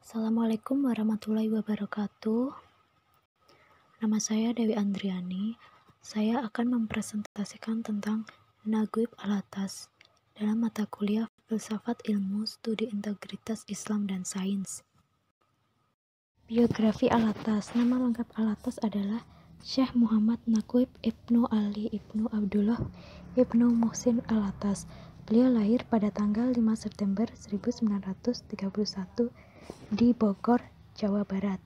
Assalamualaikum warahmatullahi wabarakatuh. Nama saya Dewi Andriani. Saya akan mempresentasikan tentang Naguib Alatas dalam mata kuliah Filsafat Ilmu Studi Integritas Islam dan Sains. Biografi Alatas. Nama lengkap Alatas adalah Syekh Muhammad Naguib Ibnu Ali Ibnu Abdullah Ibnu Muhsin Alatas. Beliau lahir pada tanggal 5 September 1931 di Bogor, Jawa Barat.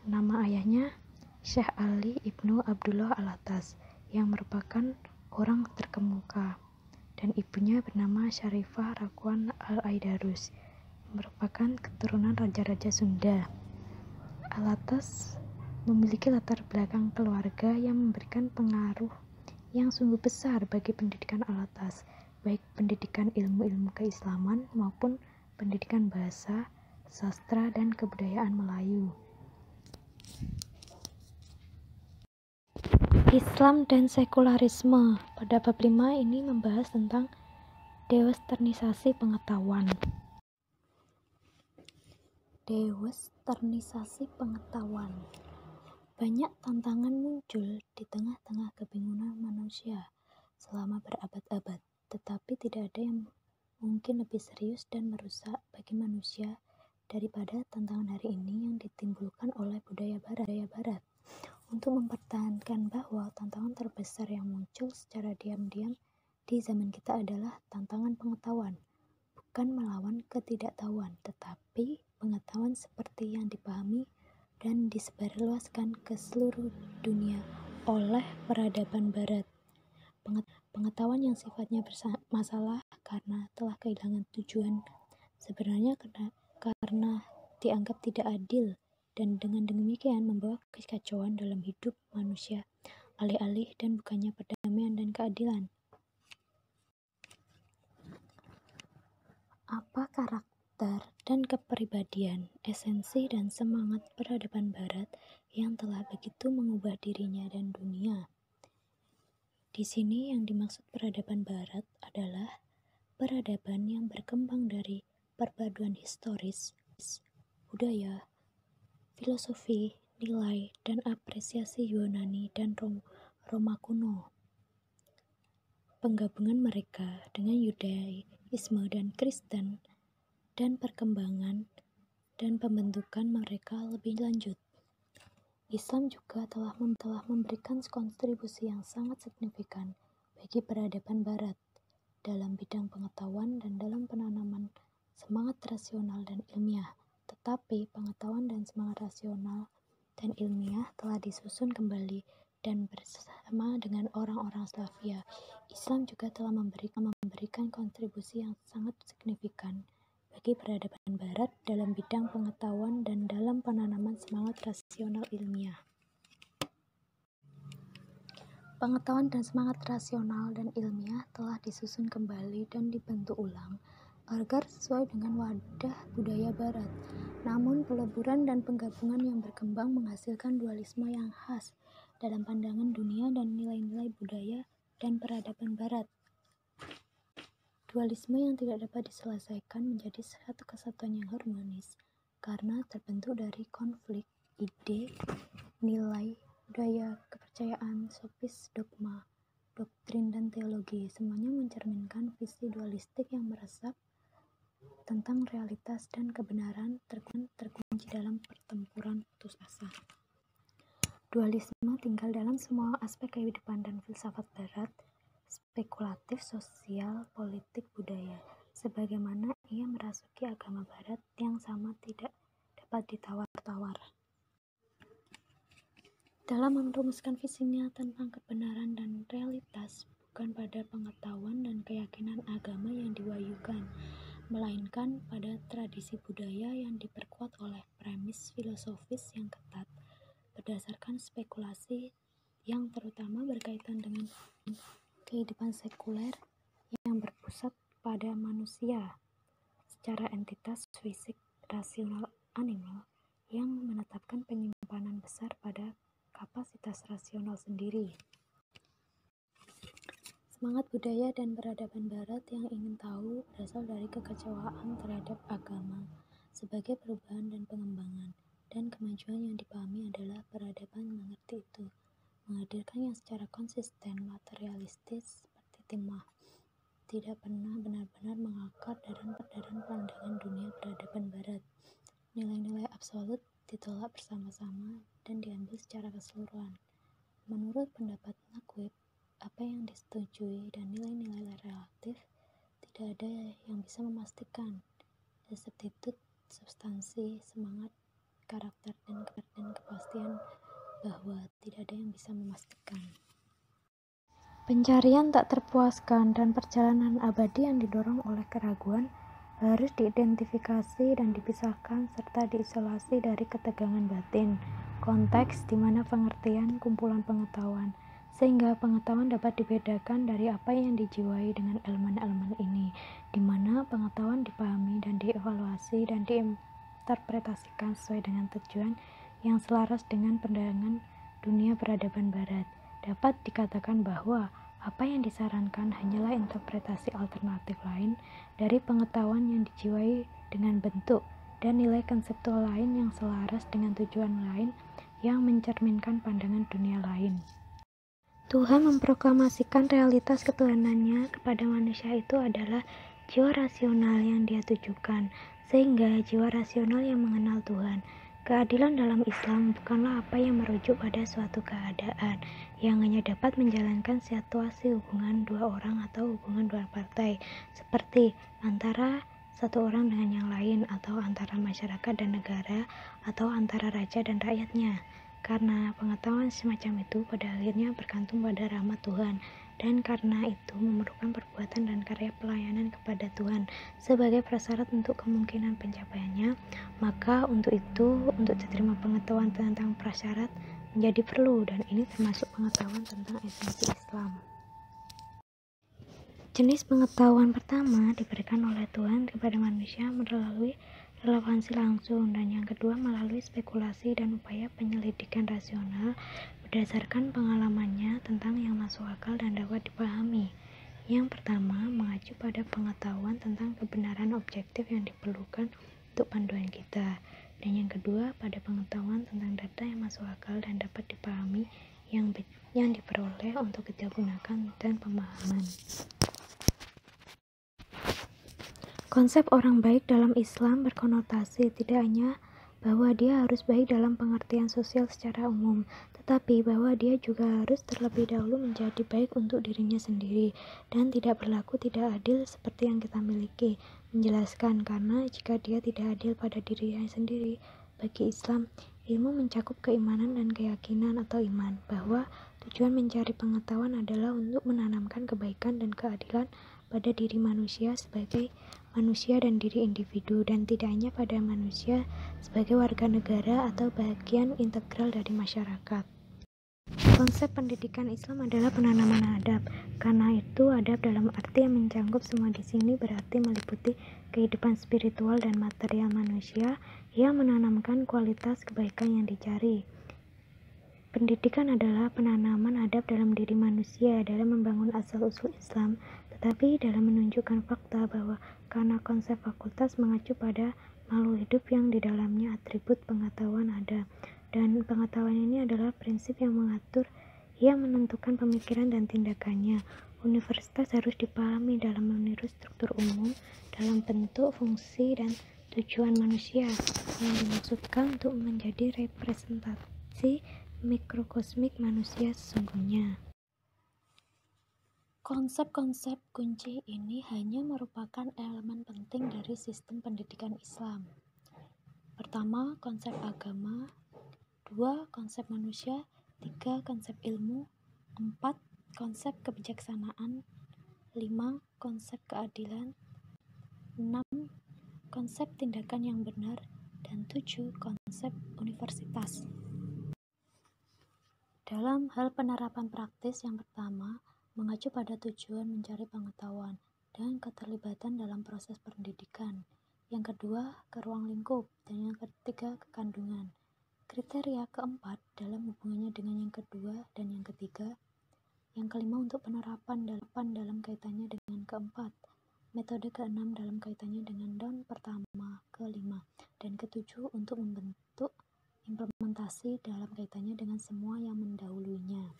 Nama ayahnya Syekh Ali Ibnu Abdullah Alatas yang merupakan orang terkemuka, dan ibunya bernama Syarifah Rakwan Al-Aidarus, merupakan keturunan raja-raja Sunda. Alatas memiliki latar belakang keluarga yang memberikan pengaruh yang sungguh besar bagi pendidikan Alatas, baik pendidikan ilmu-ilmu keislaman maupun pendidikan bahasa, sastra, dan kebudayaan Melayu. Islam dan sekularisme. Pada bab 5 ini membahas tentang dewesternisasi pengetahuan. Dewesternisasi pengetahuan. Banyak tantangan muncul di tengah-tengah kebingungan manusia selama berabad-abad, tetapi tidak ada yang mungkin lebih serius dan merusak bagi manusia daripada tantangan hari ini yang ditimbulkan oleh budaya barat. Untuk mempertahankan bahwa tantangan terbesar yang muncul secara diam-diam di zaman kita adalah tantangan pengetahuan, bukan melawan ketidaktahuan, tetapi pengetahuan seperti yang dipahami dan disebarluaskan ke seluruh dunia oleh peradaban barat. Pengetahuan yang sifatnya bermasalah karena telah kehilangan tujuan sebenarnya karena dianggap tidak adil, dan dengan demikian membawa kekacauan dalam hidup manusia, alih-alih dan bukannya perdamaian dan keadilan. Apa karakter dan kepribadian, esensi dan semangat peradaban barat yang telah begitu mengubah dirinya dan dunia? Di sini yang dimaksud peradaban barat adalah peradaban yang berkembang dari perpaduan historis, budaya, filosofi, nilai, dan apresiasi Yunani dan Roma kuno. Penggabungan mereka dengan Yudaisme dan Kristen, dan perkembangan dan pembentukan mereka lebih lanjut. Islam juga telah memberikan kontribusi yang sangat signifikan bagi peradaban barat dalam bidang pengetahuan dan dalam penanaman semangat rasional dan ilmiah. Tetapi pengetahuan dan semangat rasional dan ilmiah telah disusun kembali, dan bersama dengan orang-orang Slavia, Islam juga telah memberikan kontribusi yang sangat signifikan bagi peradaban barat dalam bidang pengetahuan dan dalam penanaman semangat rasional ilmiah. Pengetahuan dan semangat rasional dan ilmiah telah disusun kembali dan dibentuk ulang agar sesuai dengan wadah budaya barat. Namun peleburan dan penggabungan yang berkembang menghasilkan dualisme yang khas dalam pandangan dunia dan nilai-nilai budaya dan peradaban barat. Dualisme yang tidak dapat diselesaikan menjadi satu kesatuan yang harmonis karena terbentuk dari konflik ide, nilai, budaya, kepercayaan, sofis, dogma, doktrin, dan teologi. Semuanya mencerminkan visi dualistik yang meresap tentang realitas dan kebenaran terkunci dalam pertempuran putus asa. Dualisme tinggal dalam semua aspek kehidupan dan filsafat barat, spekulatif, sosial, politik, budaya, sebagaimana ia merasuki agama barat yang sama tidak dapat ditawar-tawar. Dalam merumuskan visinya tentang kebenaran dan realitas, bukan pada pengetahuan dan keyakinan agama yang diwahyukan, melainkan pada tradisi budaya yang diperkuat oleh premis filosofis yang ketat, berdasarkan spekulasi yang terutama berkaitan dengan kehidupan sekuler yang berpusat pada manusia secara entitas fisik rasional animal yang menetapkan penyimpanan besar pada kapasitas rasional sendiri. Semangat budaya dan peradaban barat yang ingin tahu berasal dari kekecewaan terhadap agama sebagai perubahan dan pengembangan, dan kemajuan yang dipahami adalah peradaban mengerti itu, menghadirkan yang secara konsisten materialistis seperti timah, tidak pernah benar-benar mengakar dalam pandangan dunia peradaban barat. Nilai-nilai absolut ditolak bersama-sama dan diambil secara keseluruhan. Menurut pendapat Naquib, apa yang disetujui dan nilai-nilai relatif tidak ada yang bisa memastikan. Substitut, substansi, semangat, karakter, dan kepastian bahwa tidak ada yang bisa memastikan. Pencarian tak terpuaskan dan perjalanan abadi yang didorong oleh keraguan harus diidentifikasi dan dipisahkan serta diisolasi dari ketegangan batin, konteks di mana pengertian kumpulan pengetahuan, sehingga pengetahuan dapat dibedakan dari apa yang dijiwai dengan elemen-elemen ini, di mana pengetahuan dipahami dan dievaluasi dan diinterpretasikan sesuai dengan tujuan yang selaras dengan pandangan dunia peradaban barat. Dapat dikatakan bahwa apa yang disarankan hanyalah interpretasi alternatif lain dari pengetahuan yang dijiwai dengan bentuk dan nilai konseptual lain yang selaras dengan tujuan lain yang mencerminkan pandangan dunia lain. Tuhan memproklamasikan realitas ketuhanannya kepada manusia itu adalah jiwa rasional yang Dia tujukan, sehingga jiwa rasional yang mengenal Tuhan. Keadilan dalam Islam bukanlah apa yang merujuk pada suatu keadaan yang hanya dapat menjalankan situasi hubungan dua orang atau hubungan dua partai, seperti antara satu orang dengan yang lain, atau antara masyarakat dan negara, atau antara raja dan rakyatnya. Karena pengetahuan semacam itu pada akhirnya bergantung pada rahmat Tuhan, dan karena itu memerlukan perbuatan dan karya pelayanan kepada Tuhan sebagai prasyarat untuk kemungkinan pencapaiannya. Maka untuk diterima pengetahuan tentang prasyarat menjadi perlu, dan ini termasuk pengetahuan tentang esensi Islam. Jenis pengetahuan pertama diberikan oleh Tuhan kepada manusia melalui relevansi langsung, dan yang kedua melalui spekulasi dan upaya penyelidikan rasional berdasarkan pengalamannya tentang yang masuk akal dan dapat dipahami. Yang pertama mengacu pada pengetahuan tentang kebenaran objektif yang diperlukan untuk panduan kita, dan yang kedua pada pengetahuan tentang data yang masuk akal dan dapat dipahami yang diperoleh untuk kita gunakan dan pemahaman. Konsep orang baik dalam Islam berkonotasi tidak hanya bahwa dia harus baik dalam pengertian sosial secara umum, tetapi bahwa dia juga harus terlebih dahulu menjadi baik untuk dirinya sendiri dan tidak berlaku tidak adil seperti yang kita miliki. Menjelaskan karena jika dia tidak adil pada dirinya sendiri, bagi Islam, ilmu mencakup keimanan dan keyakinan atau iman, bahwa tujuan mencari pengetahuan adalah untuk menanamkan kebaikan dan keadilan pada diri manusia sebagai manusia dan diri individu, dan tidak hanya pada manusia sebagai warga negara atau bagian integral dari masyarakat. Konsep pendidikan Islam adalah penanaman adab. Karena itu, adab dalam arti yang mencakup semua di sini berarti meliputi kehidupan spiritual dan material manusia yang menanamkan kualitas kebaikan yang dicari. Pendidikan adalah penanaman adab dalam diri manusia dalam membangun asal-usul Islam, tetapi dalam menunjukkan fakta bahwa karena konsep fakultas mengacu pada makhluk hidup yang di dalamnya atribut pengetahuan ada, dan pengetahuan ini adalah prinsip yang mengatur, yang menentukan pemikiran dan tindakannya. Universitas harus dipahami dalam meniru struktur umum dalam bentuk, fungsi, dan tujuan manusia yang dimaksudkan untuk menjadi representasi mikrokosmik manusia sesungguhnya. Konsep-konsep kunci ini hanya merupakan elemen penting dari sistem pendidikan Islam. Pertama, konsep agama. 2, konsep manusia. 3, konsep ilmu. 4, konsep kebijaksanaan. 5, konsep keadilan. 6, konsep tindakan yang benar. Dan 7, konsep universitas. Dalam hal penerapan praktis, yang pertama mengacu pada tujuan mencari pengetahuan dan keterlibatan dalam proses pendidikan. Yang kedua, ke ruang lingkup, dan yang ketiga, ke kandungan. Kriteria keempat dalam hubungannya dengan yang kedua dan yang ketiga. Yang kelima untuk penerapan dalam kaitannya dengan keempat. metode ke-6 dalam kaitannya dengan daun pertama, ke-5, dan ke-7 untuk membentuk implementasi dalam kaitannya dengan semua yang mendahulunya.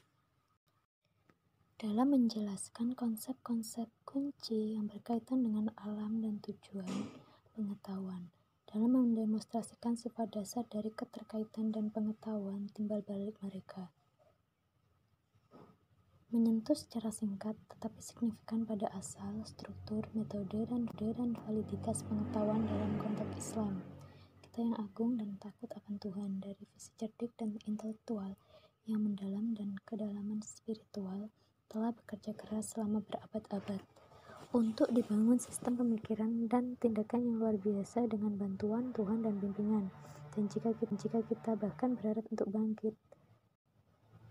Dalam menjelaskan konsep-konsep kunci yang berkaitan dengan alam dan tujuan pengetahuan, dalam mendemonstrasikan sifat dasar dari keterkaitan dan pengetahuan timbal balik mereka, menyentuh secara singkat tetapi signifikan pada asal, struktur, metode, dan validitas pengetahuan dalam konteks Islam. Kita yang agung dan takut akan Tuhan, dari visi cerdik dan intelektual yang mendalam dan kedalaman spiritual, telah bekerja keras selama berabad-abad untuk dibangun sistem pemikiran dan tindakan yang luar biasa dengan bantuan Tuhan dan bimbingan. Dan jika kita bahkan berharap untuk bangkit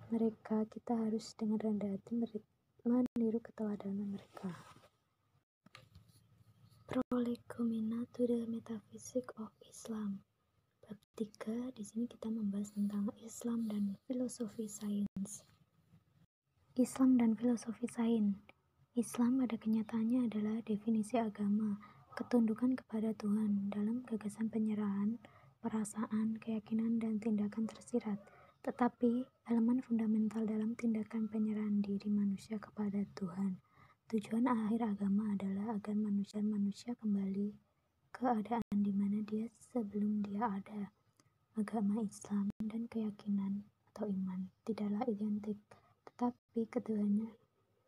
mereka, kita harus dengan rendah hati meniru keteladanan mereka. Prolegomena to the Metaphysics of Islam. Bab 3, di sini kita membahas tentang Islam dan filosofi sains. Islam dan filosofi sains. Islam pada kenyataannya adalah definisi agama, ketundukan kepada Tuhan dalam gagasan penyerahan, perasaan, keyakinan, dan tindakan tersirat. Tetapi, elemen fundamental dalam tindakan penyerahan diri manusia kepada Tuhan. Tujuan akhir agama adalah agar manusia kembali ke keadaan di mana dia sebelum dia ada. Agama Islam dan keyakinan atau iman tidaklah identik, tetapi keduanya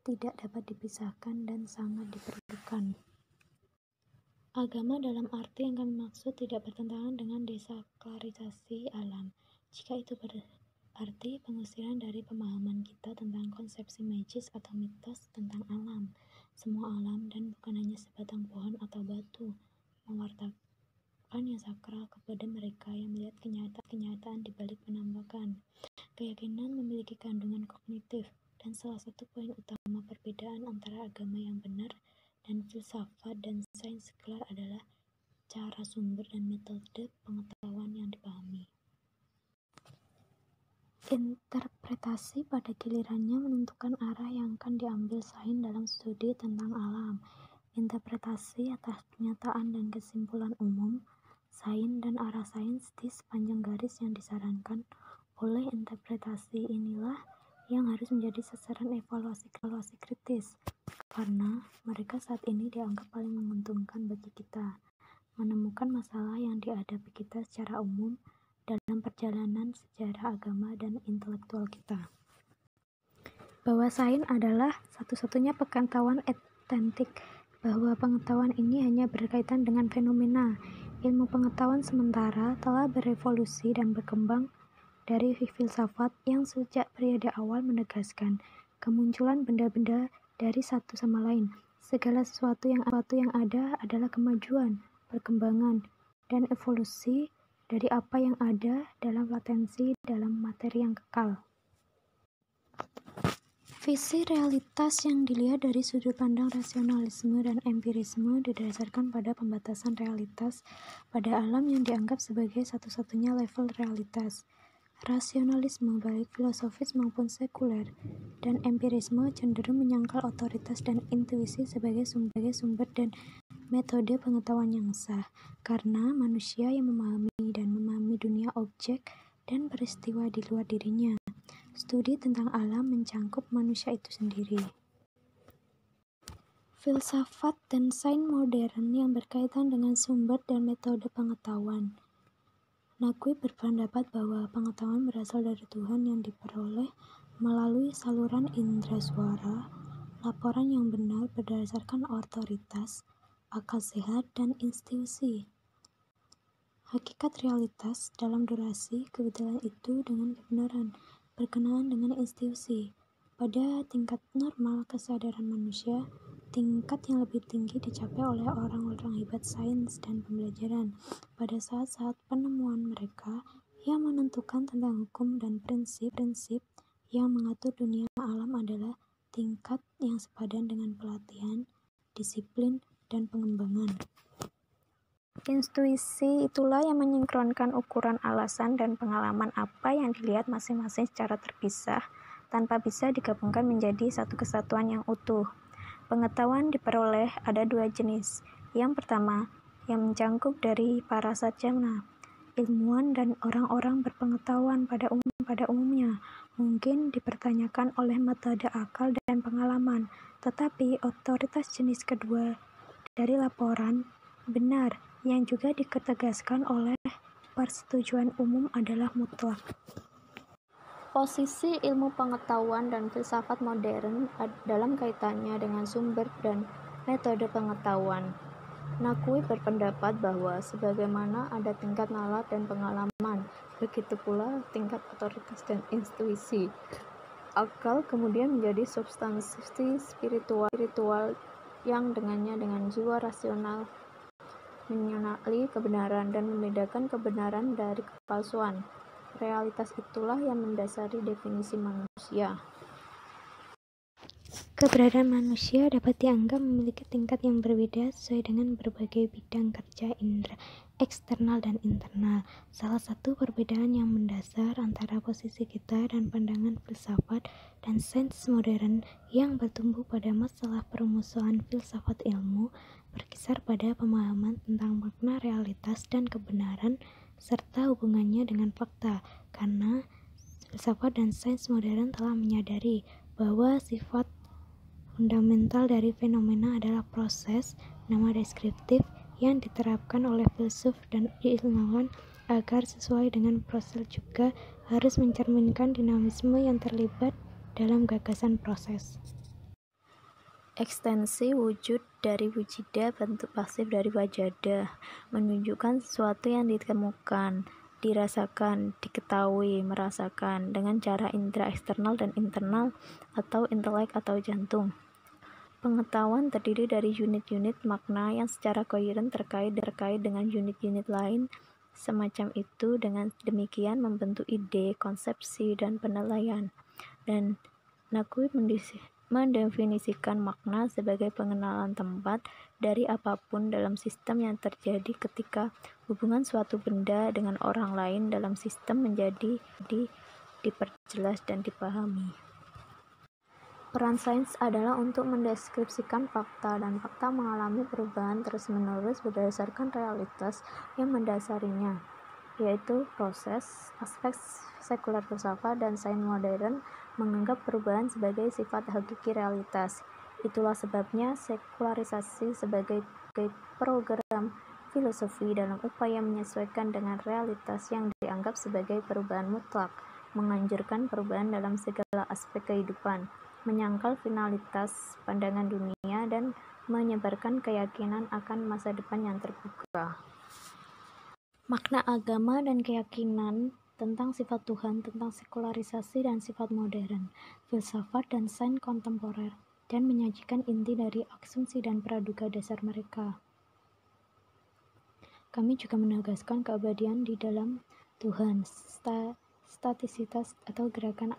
tidak dapat dipisahkan dan sangat diperlukan. Agama dalam arti yang kami maksud tidak bertentangan dengan desakralisasi alam. Jika itu berarti pengusiran dari pemahaman kita tentang konsepsi magis atau mitos tentang alam, semua alam, dan bukan hanya sebatang pohon atau batu, mewartakan yang sakral kepada mereka yang melihat kenyataan di balik penampakan. Keyakinan memiliki kandungan kognitif, dan salah satu poin utama perbedaan antara agama yang benar dan filsafat dan sains sekuler adalah cara sumber dan metode pengetahuan yang dipahami. Interpretasi pada gilirannya menentukan arah yang akan diambil sains dalam studi tentang alam. Interpretasi atas kenyataan dan kesimpulan umum, sains dan arah sains di sepanjang garis yang disarankan oleh interpretasi inilah yang harus menjadi sasaran evaluasi kritis, karena mereka saat ini dianggap paling menguntungkan bagi kita menemukan masalah yang dihadapi kita secara umum dalam perjalanan sejarah agama dan intelektual kita. Bahwa sains adalah satu-satunya pengetahuan otentik, bahwa pengetahuan ini hanya berkaitan dengan fenomena. Ilmu pengetahuan sementara telah berevolusi dan berkembang dari filsafat yang sejak periode awal menegaskan kemunculan benda-benda dari satu sama lain. Segala sesuatu yang ada adalah kemajuan, perkembangan, dan evolusi dari apa yang ada dalam latensi dalam materi yang kekal. Visi realitas yang dilihat dari sudut pandang rasionalisme dan empirisme didasarkan pada pembatasan realitas pada alam yang dianggap sebagai satu-satunya level realitas. Rasionalisme baik filosofis maupun sekuler dan empirisme cenderung menyangkal otoritas dan intuisi sebagai sumber dan metode pengetahuan yang sah, karena manusia yang memahami dunia objek dan peristiwa di luar dirinya. Studi tentang alam mencangkup manusia itu sendiri. Filsafat dan sains modern yang berkaitan dengan sumber dan metode pengetahuan. Naqvi berpendapat bahwa pengetahuan berasal dari Tuhan yang diperoleh melalui saluran indera suara, laporan yang benar berdasarkan otoritas, akal sehat, dan institusi. Hakikat realitas dalam durasi kebetulan itu dengan kebenaran berkenaan dengan institusi. Pada tingkat normal kesadaran manusia, tingkat yang lebih tinggi dicapai oleh orang-orang hebat sains dan pembelajaran pada saat-saat penemuan mereka yang menentukan tentang hukum dan prinsip-prinsip yang mengatur dunia alam adalah tingkat yang sepadan dengan pelatihan, disiplin, dan pengembangan. Intuisi itulah yang menyinkronkan ukuran alasan dan pengalaman apa yang dilihat masing-masing secara terpisah tanpa bisa digabungkan menjadi satu kesatuan yang utuh. Pengetahuan diperoleh ada dua jenis. Yang pertama, yang mencangkup dari para sarjana, ilmuwan dan orang-orang berpengetahuan pada umumnya, mungkin dipertanyakan oleh metode akal dan pengalaman, tetapi otoritas jenis kedua dari laporan benar yang juga diketegaskan oleh persetujuan umum adalah mutlak. Posisi ilmu pengetahuan dan filsafat modern dalam kaitannya dengan sumber dan metode pengetahuan. Nakui berpendapat bahwa sebagaimana ada tingkat nalar dan pengalaman, begitu pula tingkat otoritas dan intuisi. Akal kemudian menjadi substansi spiritual yang dengannya dengan jiwa rasional mengenali kebenaran dan membedakan kebenaran dari kepalsuan. Realitas itulah yang mendasari definisi manusia. Keberadaan manusia dapat dianggap memiliki tingkat yang berbeda sesuai dengan berbagai bidang kerja indera, eksternal dan internal. Salah satu perbedaan yang mendasar antara posisi kita dan pandangan filsafat dan sains modern yang bertumbuh pada masalah permusuhan filsafat ilmu berkisar pada pemahaman tentang makna realitas dan kebenaran serta hubungannya dengan fakta, karena filsafat dan sains modern telah menyadari bahwa sifat fundamental dari fenomena adalah proses nama deskriptif yang diterapkan oleh filsuf dan ilmuwan agar sesuai dengan proses juga harus mencerminkan dinamisme yang terlibat dalam gagasan proses. Ekstensi wujud dari wujida, bentuk pasif dari wajada, menunjukkan sesuatu yang ditemukan, dirasakan, diketahui, merasakan dengan cara indera eksternal dan internal atau intelek atau jantung. Pengetahuan terdiri dari unit-unit makna yang secara koheren terkait dengan unit-unit lain. Semacam itu dengan demikian membentuk ide, konsepsi, dan penilaian. Dan Nakui mendefinisikan makna sebagai pengenalan tempat dari apapun dalam sistem yang terjadi ketika hubungan suatu benda dengan orang lain dalam sistem menjadi diperjelas dan dipahami. Peran sains adalah untuk mendeskripsikan fakta, dan fakta mengalami perubahan terus-menerus berdasarkan realitas yang mendasarinya, yaitu proses. Aspek sekuler filsafat dan sains modern menganggap perubahan sebagai sifat hakiki realitas. Itulah sebabnya sekularisasi sebagai program filosofi dalam upaya menyesuaikan dengan realitas yang dianggap sebagai perubahan mutlak, menganjurkan perubahan dalam segala aspek kehidupan, menyangkal finalitas pandangan dunia, dan menyebarkan keyakinan akan masa depan yang terbuka. Makna agama dan keyakinan tentang sifat Tuhan, tentang sekularisasi dan sifat modern, filsafat dan sains kontemporer, dan menyajikan inti dari asumsi dan praduga dasar mereka. Kami juga menegaskan keabadian di dalam Tuhan, statisitas atau gerakan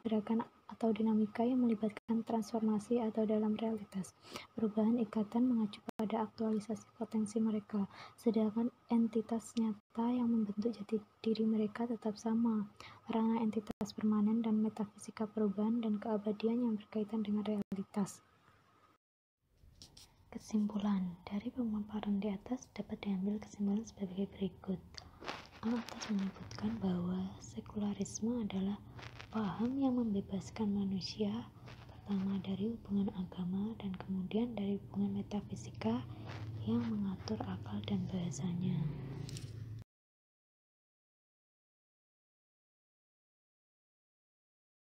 atau dinamika yang melibatkan transformasi atau dalam realitas. Perubahan ikatan mengacu pada aktualisasi potensi mereka, sedangkan entitas nyata yang membentuk jati diri mereka tetap sama. Ranah entitas permanen dan metafisika perubahan dan keabadian yang berkaitan dengan realitas. Kesimpulan dari pemaparan di atas dapat diambil kesimpulan sebagai berikut. Atas menyebutkan bahwa sekularisme adalah paham yang membebaskan manusia, pertama dari hubungan agama dan kemudian dari hubungan metafisika yang mengatur akal dan bahasanya.